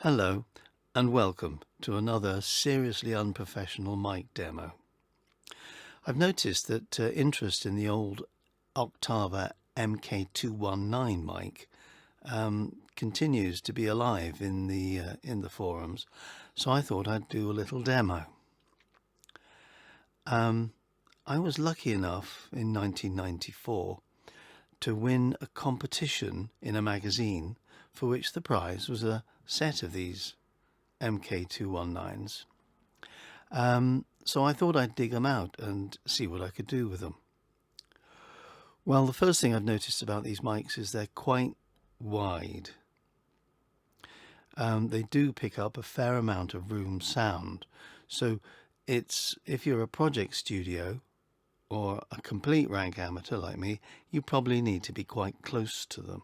Hello and welcome to another seriously unprofessional mic demo. I've noticed that interest in the old Oktava MK219 mic continues to be alive in the forums, so I thought I'd do a little demo. I was lucky enough in 1994 to win a competition in a magazine for which the prize was a set of these MK219s. So I thought I'd dig them out and see what I could do with them. Well, the first thing I've noticed about these mics is they're quite wide. They do pick up a fair amount of room sound. So if you're a project studio or a complete rank amateur like me, you probably need to be quite close to them.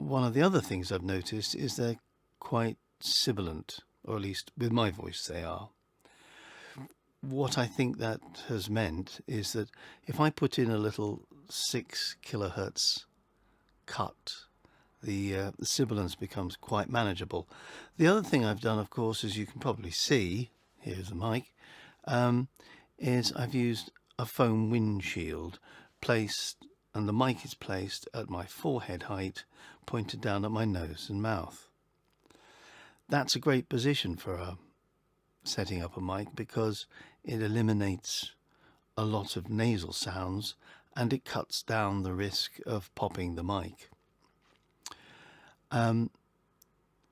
One of the other things I've noticed is they're quite sibilant, or at least with my voice they are. What I think that has meant is that if I put in a little 6 kilohertz cut, the sibilance becomes quite manageable. The other thing I've done, of course, as you can probably see, here's the mic, is I've used a foam windshield and the mic is placed at my forehead height, pointed down at my nose and mouth. That's a great position for setting up a mic because it eliminates a lot of nasal sounds and it cuts down the risk of popping the mic.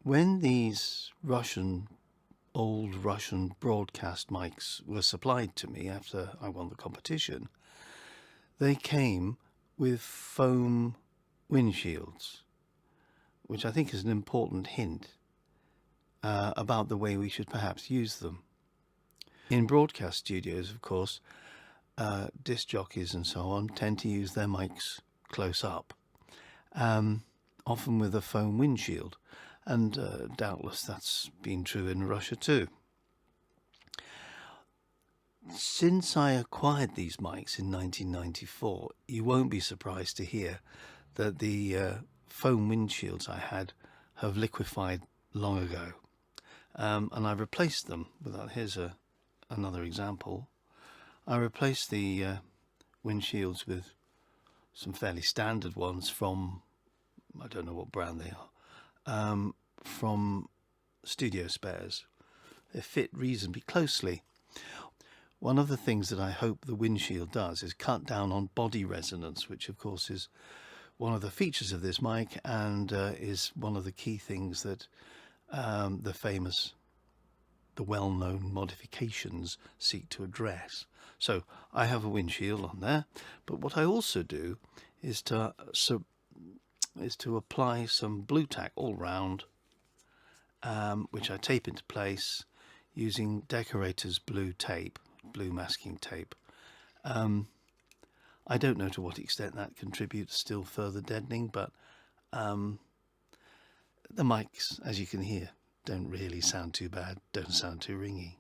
When these old Russian broadcast mics were supplied to me after I won the competition, they came with foam windshields, which I think is an important hint about the way we should perhaps use them. In broadcast studios, of course, disc jockeys and so on tend to use their mics close up, often with a foam windshield, and doubtless that's been true in Russia too. Since I acquired these mics in 1994, you won't be surprised to hear that the foam windshields I had have liquefied long ago. And I replaced them with that. Here's another example. I replaced the windshields with some fairly standard ones from, I don't know what brand they are, from Studio Spares. They fit reasonably closely. One of the things that I hope the windshield does is cut down on body resonance, which of course is one of the features of this mic and is one of the key things that the well-known modifications seek to address. So I have a windshield on there, but what I also do is to apply some blue tack all round, which I tape into place using decorator's blue masking tape. I don't know to what extent that contributes still further deadening, but the mics, as you can hear, don't really sound too bad, don't sound too ringy.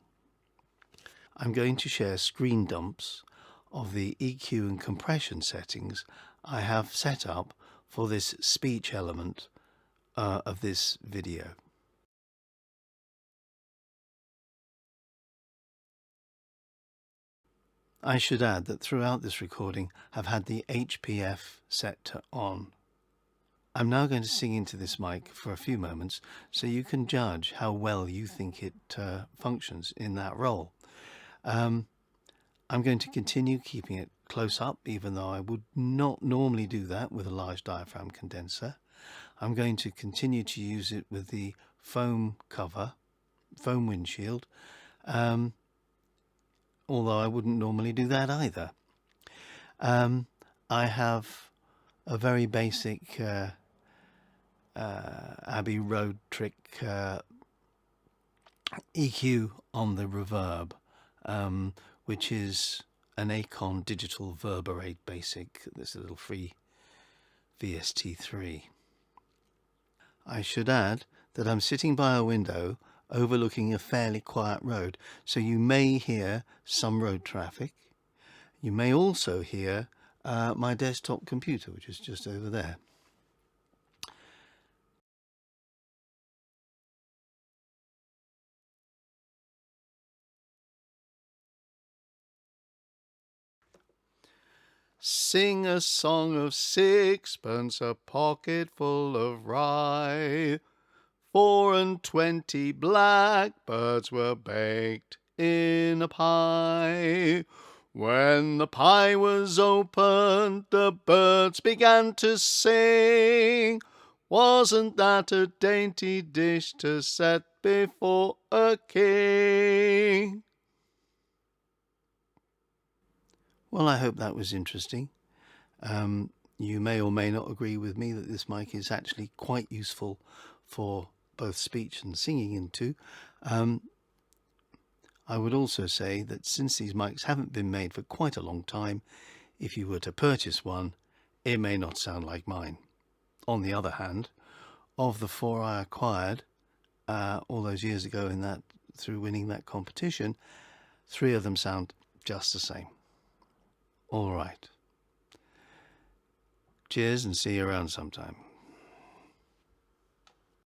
I'm going to share screen dumps of the EQ and compression settings I have set up for this speech element of this video. I should add that throughout this recording I've had the HPF set to on. I'm now going to sing into this mic for a few moments so you can judge how well you think it functions in that role. I'm going to continue keeping it close up, even though I would not normally do that with a large diaphragm condenser. I'm going to continue to use it with the foam windshield, although I wouldn't normally do that either. I have a very basic Abbey Road trick EQ on the reverb, which is an Acon Digital Verberate Basic. This little free VST3. I should add that I'm sitting by a window overlooking a fairly quiet road, so you may hear some road traffic. You may also hear my desktop computer, which is just over there. Sing a song of sixpence, a pocket full of rye. 24 blackbirds were baked in a pie. When the pie was opened, the birds began to sing. Wasn't that a dainty dish to set before a king? Well, I hope that was interesting. You may or may not agree with me that this mic is actually quite useful for both speech and singing into. I would also say that since these mics haven't been made for quite a long time, if you were to purchase one, it may not sound like mine. On the other hand, of the 4 I acquired all those years ago through winning that competition, 3 of them sound just the same. All right. Cheers and see you around sometime.